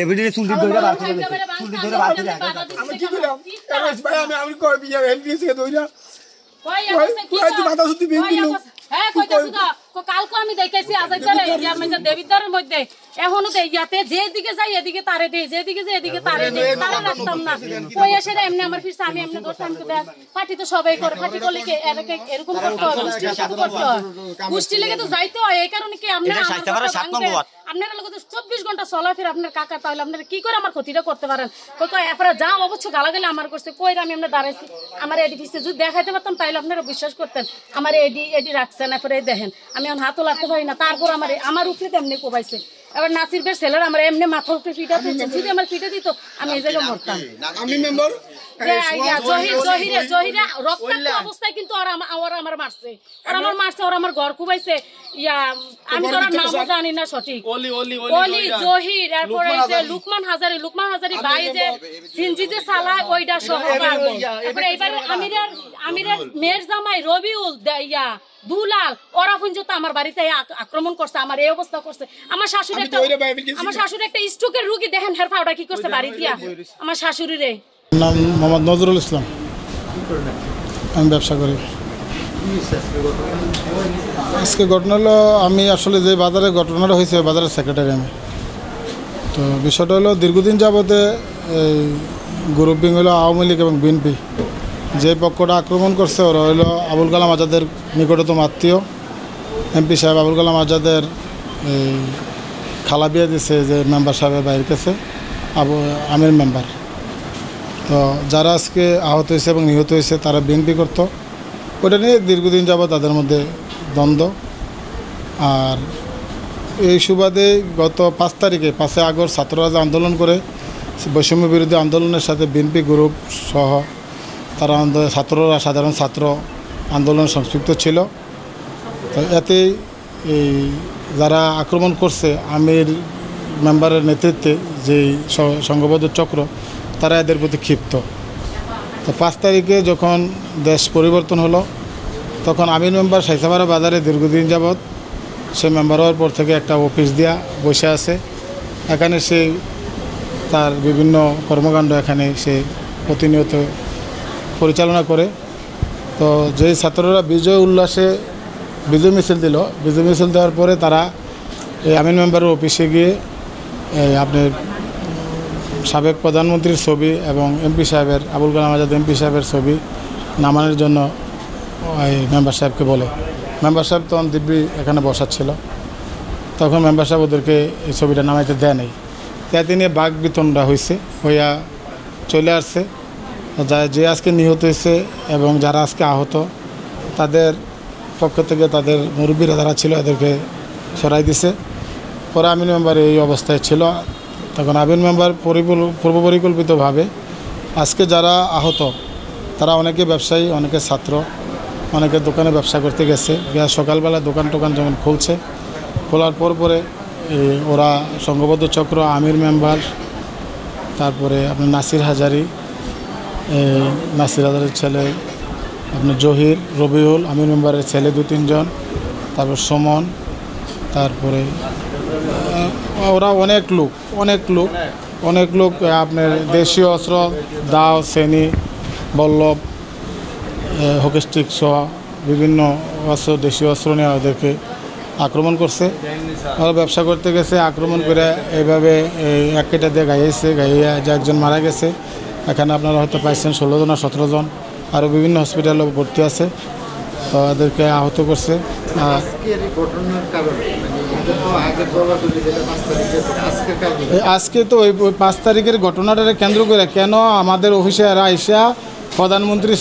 এবারে চুলটি ধরে আমি কি করলাম ভাই আমি কই বিয়া এমপি থেকে দইরা কই তুই মাথা সুতি বিন দিলু হ্যাঁ কইতাছ না কালকে আমি দেখাইছি আজাইতারে ইয়ার মানে দেবিদারের মধ্যে এখনো দেই ইয়াতে যেদিকে যাই এদিকে তারে দেই যেদিকে যাই এদিকে তারে দেই তারে রাখতাম না কই এসে এমনি আমার ফিরছে আমি এমনি ধরতাম আমি কই পার্টি তো সবাই করে পার্টি করলে কি এরকম করতে হয় গোষ্ঠীর সাথে করতে হয় গোষ্ঠী লেগে তো যাইতে হয় এই কারণে কি আপনারা আপনারা লোক 24 ঘন্টা চলাফেরা আপনার কাকা তাহলে আপনারা কি করে আমার ক্ষতিটা করতে পারেন কই এরপরে যা অবশ্য গালাগালি আমার করছে কই আমি এমনি দাঁড়াইছি আমার এডি পিছে যদি দেখাইতে পারতাম তাহলে আপনারা বিশ্বাস করতেন আমার এডি রাখছেন এরপরে দেখেন আমি এখন হাতও লাগতে পারি না তারপর আমার উপরে তেমনি কোবাইছে এবার নাসির বের ছেলের আমার এমনি মাথার উপরে পিটাতে যদি আমার পিটে দিত আমি এই জায়গায় মরতাম আমি মেম্বার জহিরে রক্তাক্ত অবস্থায় কিন্তু ওরা আমার মারছে ওরা আমার ঘর কুবাইছে ইয়া আমি তো নামও জানি না সঠিক অলি জহির এরপরে যে লুকমান হাজারি ভাই যে সিনজি যে চালায় ওইটা সহ এরপরে এইবার আমিরের মেয়ের জামাই রবিউল ইয়া দুলাল ওরা পর্যন্ত আমার বাড়িতে আক্রমণ করছে আমার এই অবস্থা করছে আমার শাশুড়ি একটা স্ট্রোকের রোগী দেখেন হেরফা ওটা কি করছে বাড়িতে আমার শাশুড়িরে নাম মোহাম্মদ নজরুল ইসলাম আমি ব্যবসা করি আজকে ঘটনা হলো আমি আসলে যে বাজারে ঘটনাটা হয়েছে বাজারের সেক্রেটারি আমি তো বিষয়টা হলো দীর্ঘদিন যাবতে এই গ্রুপিং হলো আওয়ামী লীগ এবং বিএনপি যে পক্ষটা আক্রমণ করছে ওরা হলো আবুল কালাম আজাদের নিকটতম আত্মীয় এমপি সাহেব আবুল কালাম আজাদের এই খালা বিয়ে দিছে যে মেম্বার সাহেবের বাইরের কাছে আমির মেম্বার তো যারা আজকে আহত হয়েছে এবং নিহত হয়েছে তারা বিএনপি করতো ওটা নিয়ে দীর্ঘদিন যাবত তাদের মধ্যে দ্বন্দ্ব আর এই সুবাদে গত 5 তারিখে 5 আগস্ট ছাত্ররা যে আন্দোলন করে বৈষম্য বিরোধী আন্দোলনের সাথে বিএনপি গ্রুপ সহ তারা ছাত্ররা সাধারণ ছাত্র আন্দোলন সংযুক্ত ছিল তো এতেই এই যারা আক্রমণ করছে আমির মেম্বারের নেতৃত্বে যেই সংঘবদ্ধ চক্র তারা এদের প্রতি ক্ষিপ্ত তো 5 তারিখে যখন দেশ পরিবর্তন হলো তখন আমির মেম্বার সাইসামারা বাজারে দীর্ঘদিন যাবৎ সে মেম্বার হওয়ার পর থেকে একটা অফিস দিয়া বসে আছে এখানে সে তার বিভিন্ন কর্মকাণ্ড এখানে সে প্রতিনিয়ত পরিচালনা করে তো যেই ছাত্ররা বিজয় উল্লাসে বিজয় মিছিল দিল বিজয় মিছিল দেওয়ার পরে তারা এই আমির মেম্বারের অফিসে গিয়ে আপনার সাবেক প্রধানমন্ত্রীর ছবি এবং এমপি সাহেবের আবুল কালাম আজাদ এমপি সাহেবের ছবি নামানোর জন্য ওই মেম্বার সাহেবকে বলে মেম্বার সাহেব তখন দিব্যি এখানে বসাচ্ছিল তখন মেম্বার সাহেব ওদেরকে এই ছবিটা নামাইতে দেয় নেই তাতে নিয়ে বাঘ বিতণ্ডা হয়েছে হইয়া চলে আসছে যে আজকে নিহত হয়েছে এবং যারা আজকে আহত তাদের পক্ষ থেকে তাদের মুরব্বীরা যারা ছিল এদেরকে সরাই দিছে পরে আমির মেম্বার এই অবস্থায় ছিল তখন আমির মেম্বার পূর্ব পরিকল্পিতভাবে আজকে যারা আহত তারা অনেকে ব্যবসায়ী অনেকে ছাত্র অনেকে দোকানে ব্যবসা করতে গেছে সকালবেলা দোকান টোকান যখন খুলছে খোলার পরে ওরা সংঘবদ্ধ চক্র আমির মেম্বার তারপরে আপনার নাসির হাজারির ছেলে আপনার জহির রবিউল আমির মেম্বারের ছেলে 2-3 জন তারপর সুমন তারপরে ওরা অনেক লোক আপনার দেশীয় অস্ত্র দাও সেনি বল্লভ হকি স্টিক সহ বিভিন্ন অস্ত্র দেশীয় অস্ত্র নিয়ে ওদেরকে আক্রমণ করছে ওরা ব্যবসা করতে গেছে আক্রমণ করে এইভাবে এক কেটে দিয়ে গাইয়া যে একজন মারা গেছে এখানে আপনারা হয়তো পাইছেন 16 জন আর 17 জন আরও বিভিন্ন হসপিটালে ভর্তি আছে তো এদেরকে আহত করছে আজকে তো ওই 5 তারিখের ঘটনাটাকে কেন্দ্র করে কেন আমাদের অফিসে এরা আইসা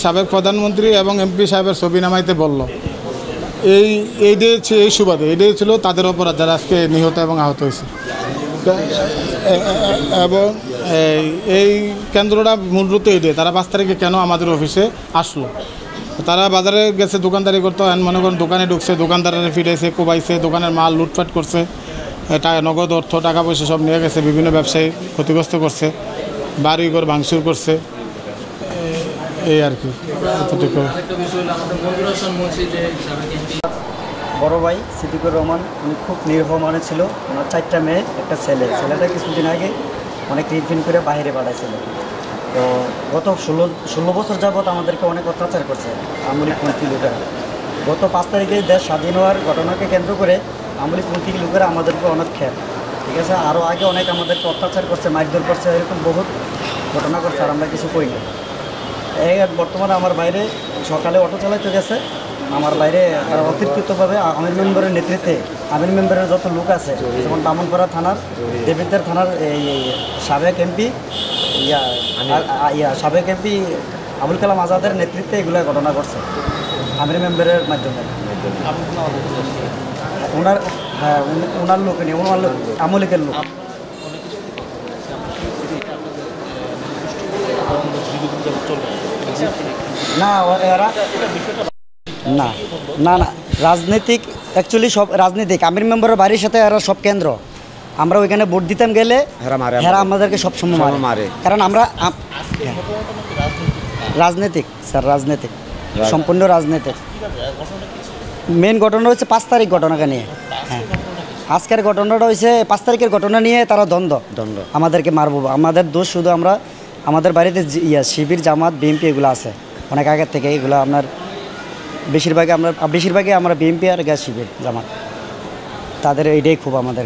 সাবেক প্রধানমন্ত্রী এবং এমপি সাহেবের ছবি নামাইতে বলল এই সুবাদে এটাই ছিল তাদের অপরাধ যারা আজকে নিহত এবং আহত হয়েছে এবং এই কেন্দ্রটা মূলত এটাই তারা 5 তারিখে কেন আমাদের অফিসে আসলো তারা বাজারে গেছে দোকানদারি করতে মনে করেন দোকানে ঢুকছে দোকানদারেরা ফিরেছে কোবাইছে দোকানের মাল লুটপাট করছে নগদ অর্থ টাকা পয়সা সব নিয়ে গেছে বিভিন্ন ব্যবসায়ী ক্ষতিগ্রস্ত করছে বাড়িঘর ভাঙচুর করছে এই আর কি বড় ভাই সিদ্দিকুর রহমান, উনি খুব নিরীহ মানুষ ছিল। ওনার 4টা মেয়ে, একটা ছেলে। ছেলেটা কিছুদিন আগে অনেক টিফিন করে বাইরে পাঠাইছিল। তো গত 16 বছর যাবৎ আমাদেরকে অনেক অত্যাচার করছে আমলিকপন্থী লোকেরা। গত 5 তারিখে দেশ স্বাধীন হওয়ার ঘটনাকে কেন্দ্র করে আমলিকপন্থী লোকেরা আমাদেরকে অনেক খেপ, ঠিক আছে, আরও আগে অনেক আমাদেরকে অত্যাচার করছে, মারধর করছে, এরকম বহুত ঘটনা করছে, আর আমরা কিছু করি না। এই বর্তমানে আমার বাইরে সকালে অটো চালাইতে গেছে, আমার বাইরে তারা অতিরিক্তভাবে আমির মেম্বারের নেতৃত্বে, আমির মেম্বারের যত লোক আছে, যেমন বামনপাড়া থানার, দেবিদ্দার থানার এই সাবেক এমপি সাবেক এমপি আবুল কালাম আজাদের নেতৃত্বে এগুলো ঘটনা করছে আমির মেম্বারের মাধ্যমে। ওনার ওনার লোক নেই, ওনার লোক আমলিকের লোক। না এরা না না না রাজনৈতিক, অ্যাকচুয়ালি সব রাজনৈতিক। আমির মেম্বারের বাড়ির সাথে এরা সব কেন্দ্র। আমরা ওইখানে ভোট দিতাম গেলে হেরা আমাদেরকে সবসময় মারে, কারণ আমরা রাজনৈতিক স্যার, রাজনৈতিক, সম্পূর্ণ রাজনৈতিক। মেন ঘটনা হচ্ছে 5 তারিখ ঘটনাকে নিয়ে। হ্যাঁ, আজকের ঘটনাটা হয়েছে 5 তারিখের ঘটনা নিয়ে তারা দ্বন্দ্ব আমাদেরকে মারবো। আমাদের দোষ শুধু আমরা, আমাদের বাড়িতে শিবির, জামাত, বিএনপি এগুলো আছে অনেক আগের থেকে। এগুলো আপনার বেশিরভাগই আমরা বিএনপি আর শিবির, জামাত, তাদের এইটাই খুব আমাদের।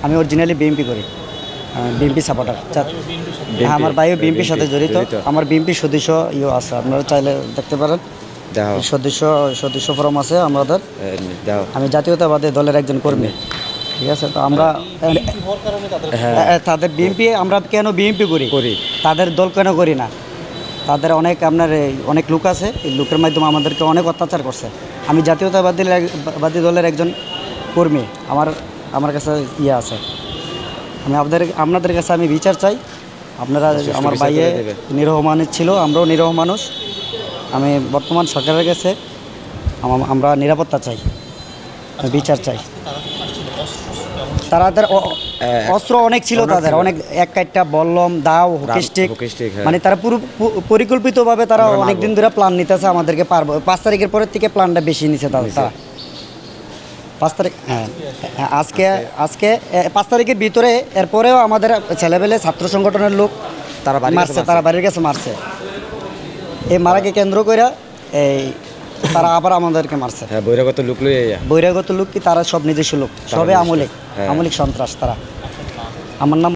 আমি অরিজিনালি বিএনপি করি, বিএনপি সাপোর্টার। হ্যাঁ, আমার ভাইও বিএনপির সাথে জড়িত। আমার বিএনপি সদস্য আছে, আপনারা চাইলে দেখতে পারেন, সদস্য ফরম আছে আমাদের। আমি জাতীয়তাবাদী দলের একজন কর্মী, ঠিক আছে। তো আমরা তাদের বিএনপি, আমরা কেন বিএনপি করি, তাদের দল কেন করি না? তাদের অনেক লোক আছে, এই লোকের মাধ্যমে আমাদেরকে অনেক অত্যাচার করছে। আমি জাতীয়তাবাদী দলের একজন কর্মী, আমার কাছে আছে। আমি আপনাদের কাছে আমি বিচার চাই। আপনারা, আমার ভাইয়ে নিরীহ মানুষ ছিল, আমরাও নিরীহ মানুষ। আমি বর্তমান সরকারের কাছে আমরা নিরাপত্তা চাই, বিচার চাই। তাদের অস্ত্র অনেক ছিল, তাদের অনেক, এক কাইটটা বল্লম, দাও, হকি স্টিক, মানে তারা পুরো পরিকল্পিতভাবে তারা অনেক দিন ধরে প্ল্যান নিতেছে আমাদেরকে পারবো। 5 তারিখের পরের থেকে প্ল্যানটা বেশি নিছে তারা। 5 তারিখ, হ্যাঁ, আজকে 5 তারিখের ভিতরে, এরপরেও আমাদের ছেলেবেলে ছাত্র সংগঠনের লোক তারা বাড়ির কাছে মারছে। এই মারাকে কেন্দ্র করে তারা আবার আমাদেরকে মারছে। বহিরাগত লোক কি, তারা সব নিজস্ব লোক, সবে আমলিক সন্ত্রাস তারা। আমার নাম